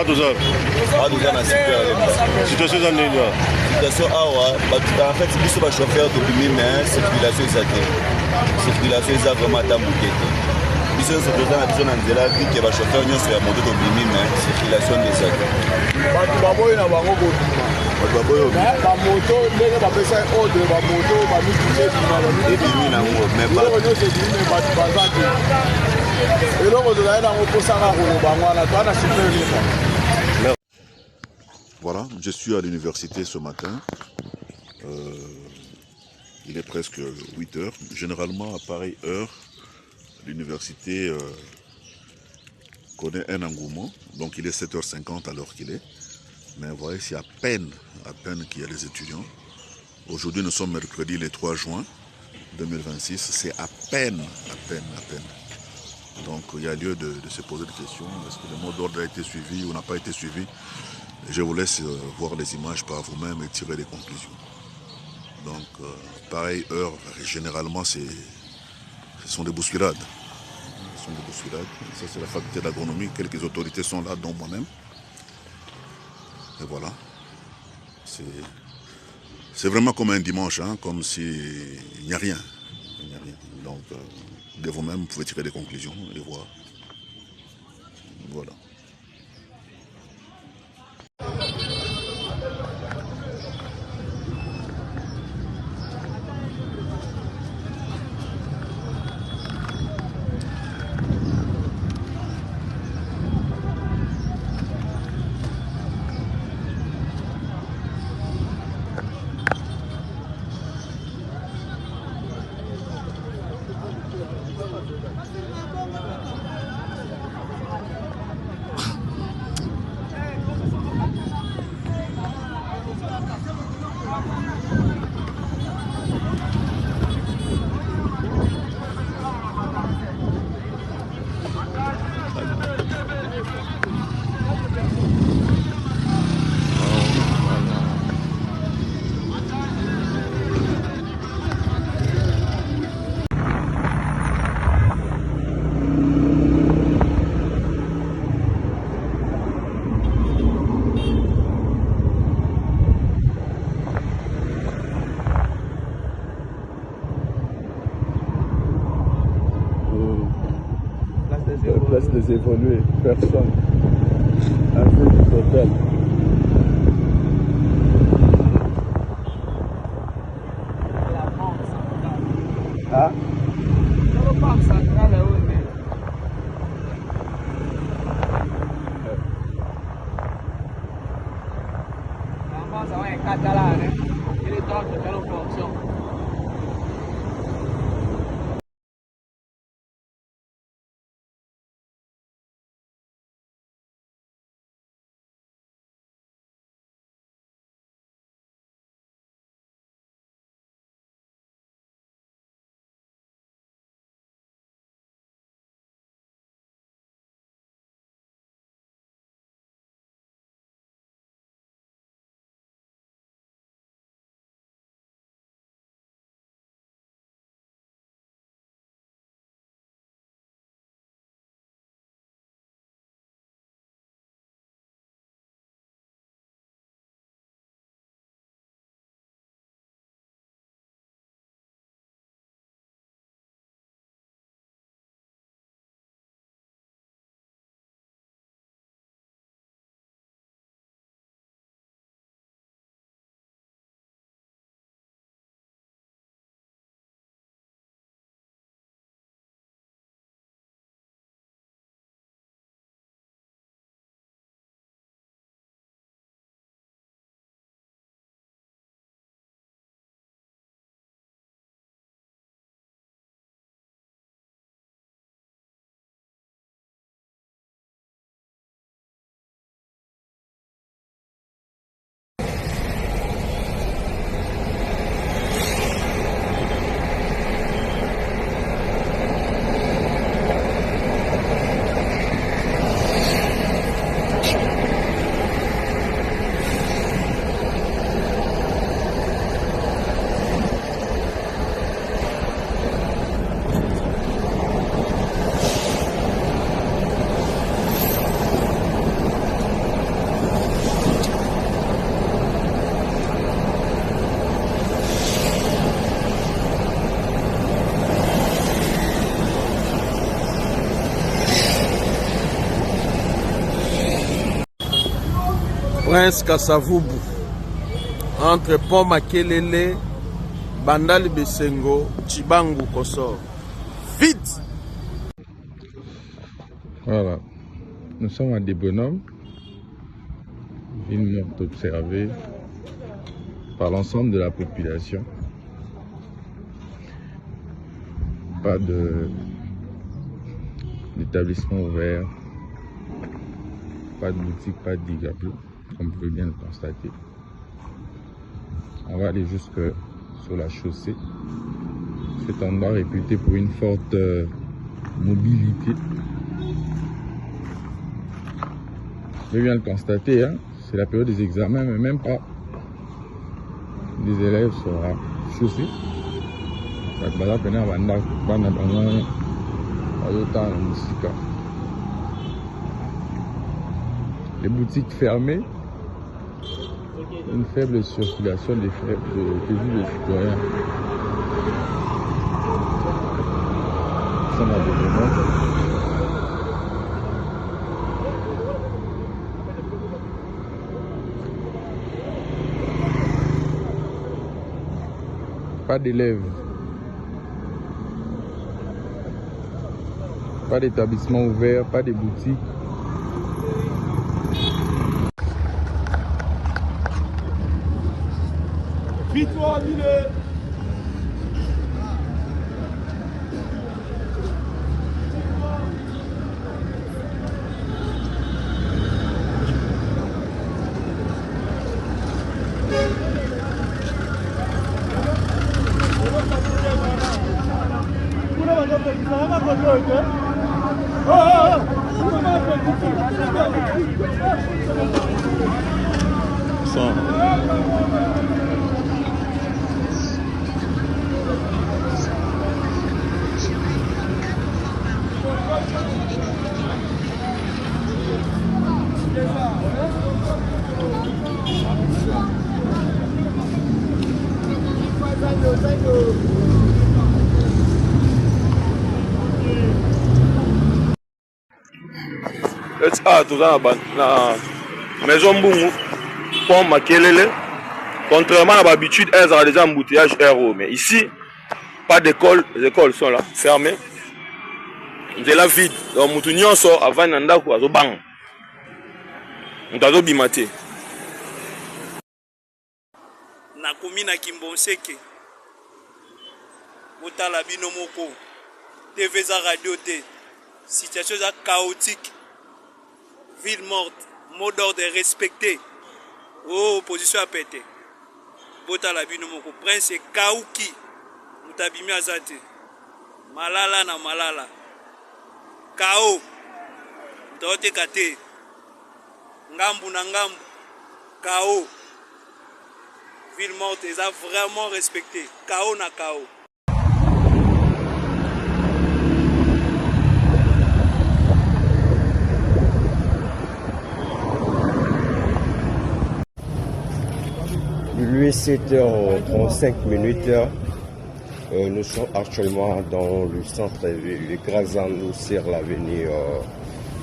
Bonjour. Aduza na Situation za nini? Situation awa, en fait biso ba chauffeur to bimi mais circulation ezate. Circulation eza vraiment tambukete. Biso so toza na biso na nzela bike ba chauffeur nyonso ya moto to bimi mais circulation ezate. Batu baboyi na bango bobima. Batu baboyi ba moto ndenge bapesa ordre ba moto ba mituke bima ba bimi na ngo mais ba nyonso bimi batu bazate. Voilà, je suis à l'université ce matin. Il est presque 8 heures. Généralement, à pareille heure, l'université connaît un engouement. Donc il est 7h50 à l'heure qu'il est. Mais vous voyez, c'est à peine qu'il y a des étudiants. Aujourd'hui, nous sommes mercredi le 3 juin 2026. C'est à peine. Donc il y a lieu de se poser des questions. Est-ce que le mot d'ordre a été suivi ou n'a pas été suivi? Je vous laisse voir les images par vous-même et tirer des conclusions. Donc pareille heure, généralement ce sont des bousculades. Ça c'est la faculté d'agronomie. Quelques autorités sont là, dont moi-même. Et voilà. C'est vraiment comme un dimanche, hein, comme s'il n'y a rien. Donc de vous-même, vous pouvez tirer des conclusions et voir. Voilà. Place des évolués, personne. Un peu du hôtel. Ah? Catalane, il est temps de faire une fonction. Prince Kasavubu, entre Pont Makelele, Bandali Besengo, Chibangu Kosor. Vite! Voilà, nous sommes à des bonhommes, une morte observée par l'ensemble de la population. Pas d'établissement ouvert, pas de boutique, pas de digablo, comme vous pouvez bien le constater. On va aller jusque sur la chaussée. Cet endroit réputé pour une forte mobilité. Vous pouvez bien le constater, hein? C'est la période des examens, mais même pas des élèves sera chaussés. Les boutiques fermées, une faible circulation des citoyens. Ça m'a pas d'élèves, pas d'établissement ouvert, pas de boutique. Victoire, dis-le. Tout ça la maison Mbungu, Pont Makelele. Contrairement à l'habitude, elles ont des embouteillages RO. Mais ici, pas d'école, les écoles sont là, fermées. C'est là vide. Donc, Moutounion sort avant Nanda ou à Bang. On t'a bimate. Nakomi na Kimbonseke. Botala binomoko. TV za radio T. Situation chaotique. Ville morte, mot d'ordre respecté. Oh, opposition a pété. Bota la binomoko. Prince Kauki. Mutabimi azate. Malala na malala. Kao. Mutaote kate. Ngambu na ngambu. Kao. Ville morte, ils ont vraiment respecté. Kao na kao. Il est 7h35. Nous sommes actuellement dans le centre-ville. Les Grazan sur l'avenue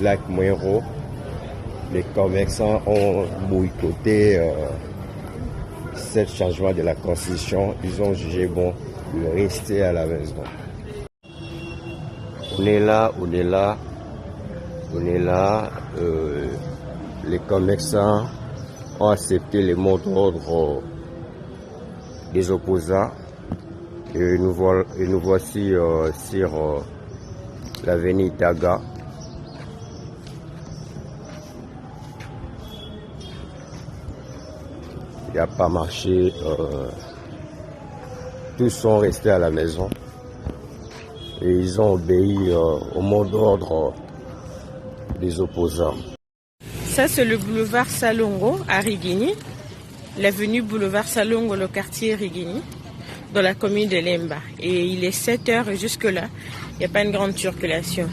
Lac Moiro. Les commerçants ont boycotté ce changement de la Constitution. Ils ont jugé bon de rester à la maison. On est là. Les commerçants ont accepté les mots d'ordre des opposants et nous voici sur l'avenue Daga. Il n'y a pas marché, tous sont restés à la maison et ils ont obéi au mot d'ordre des opposants. Ça, c'est le boulevard Salongo à Rigini, l'avenue boulevard Salongo, le quartier Rigini, dans la commune de Lemba. Et il est 7h et jusque-là, il n'y a pas une grande circulation.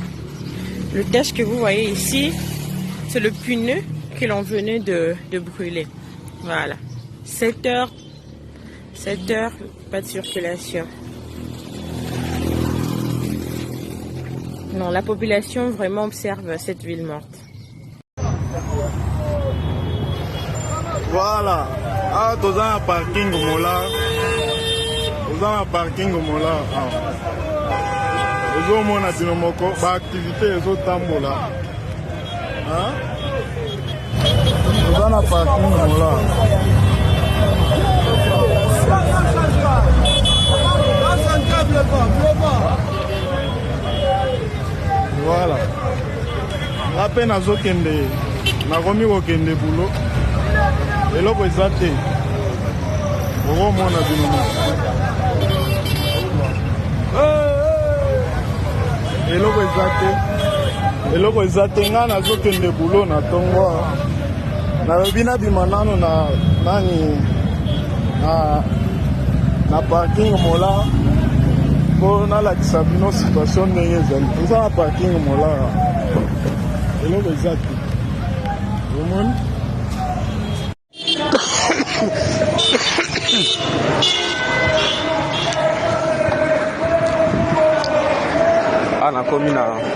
Le tâche que vous voyez ici, c'est le pneu que l'on venait de brûler. Voilà. 7h, pas de circulation. Non, la population vraiment observe cette ville morte. Voilà. Ah, toza na parking mola. Toza na parking mola. Ozomona bino moko ba activité ezotambola. Toza na parking mola. Voilà. Ape nazokende nakomi kokende bulo eloko eza te okomona bino eloko eza te nga nazokende bulo na ntongo nalobi nabima nano na nani na parking mola mpo nalakisa bino situation ndenge ezali eza na parking mola eloko eza te omoni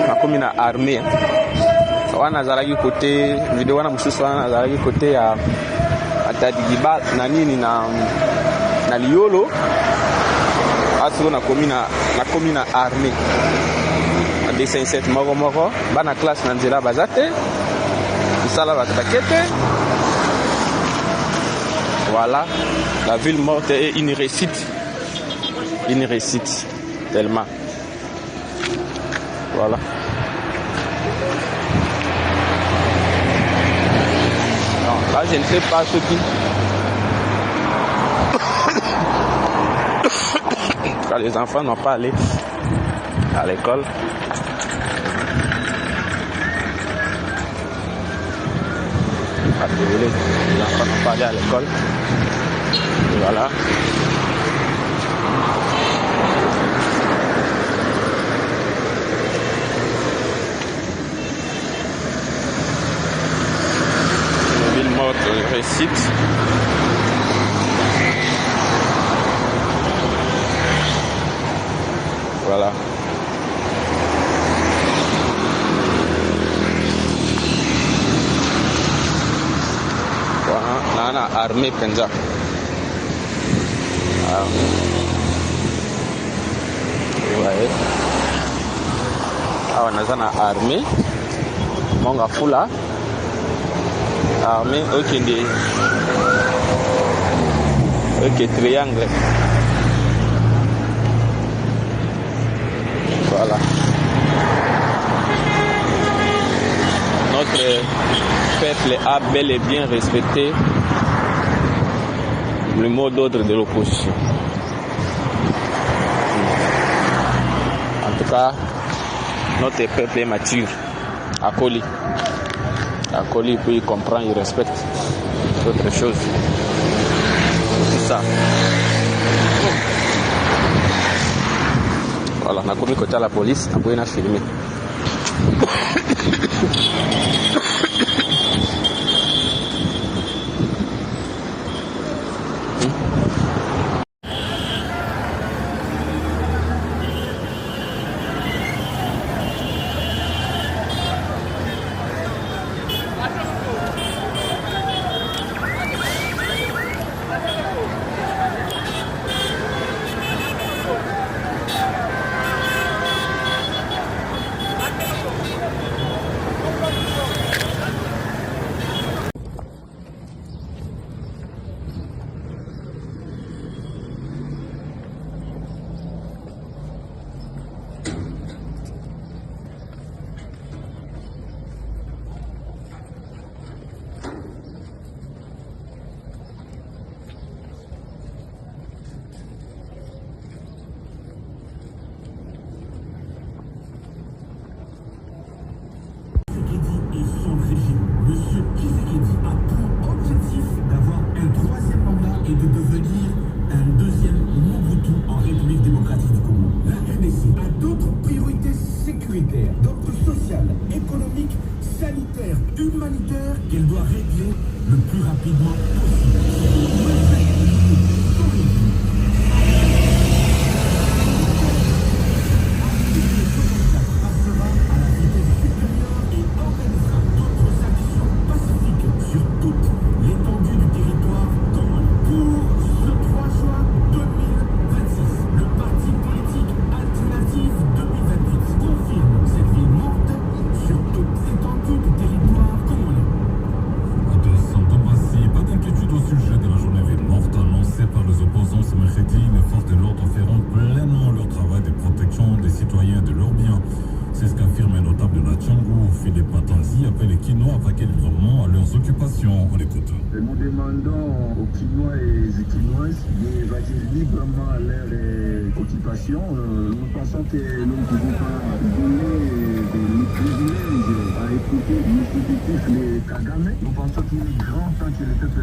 nakomi na armée wana nazalaki kote video wana mosusu wana nazalaki kote ya atadigiba na nini na liolo asiko nakomi na armée na 257 moko bana classe na nzela baza te misala bato bakete. Voilà, la ville morte est une réussite tellement. Voilà. Non, là je ne sais pas ce qui. Quand les enfants n'ont pas allé à l'école. Désolé, les enfants n'ont pas allé à l'école. Et voilà. Une ville morte récite. Voilà. Nana armée penza. Ouais. Ah, on a armée. Monga fula. Armée, ok, triangle. Voilà. Notre peuple a bel et bien respecté le mot d'ordre de l'opposition. En tout cas, notre peuple est mature. Akoli, puis il comprend, il respecte d'autres choses. C'est ça. Voilà, on a commis côté à la police, on a filmé. L'étendue du territoire C'est ce qu'affirme un notable de la Tchango, Philippe Patanzi, après les Quinois attaquaient librement à leurs occupations. On l'écoute. Nous demandons aux Quinois et aux Quinoises d'évacuer librement leur occupation. Nous pensons que nous ne pouvons pas donner le privilège à écouter l'exécutif, les Kagame. Nous pensons qu'il est grand temps que le peuple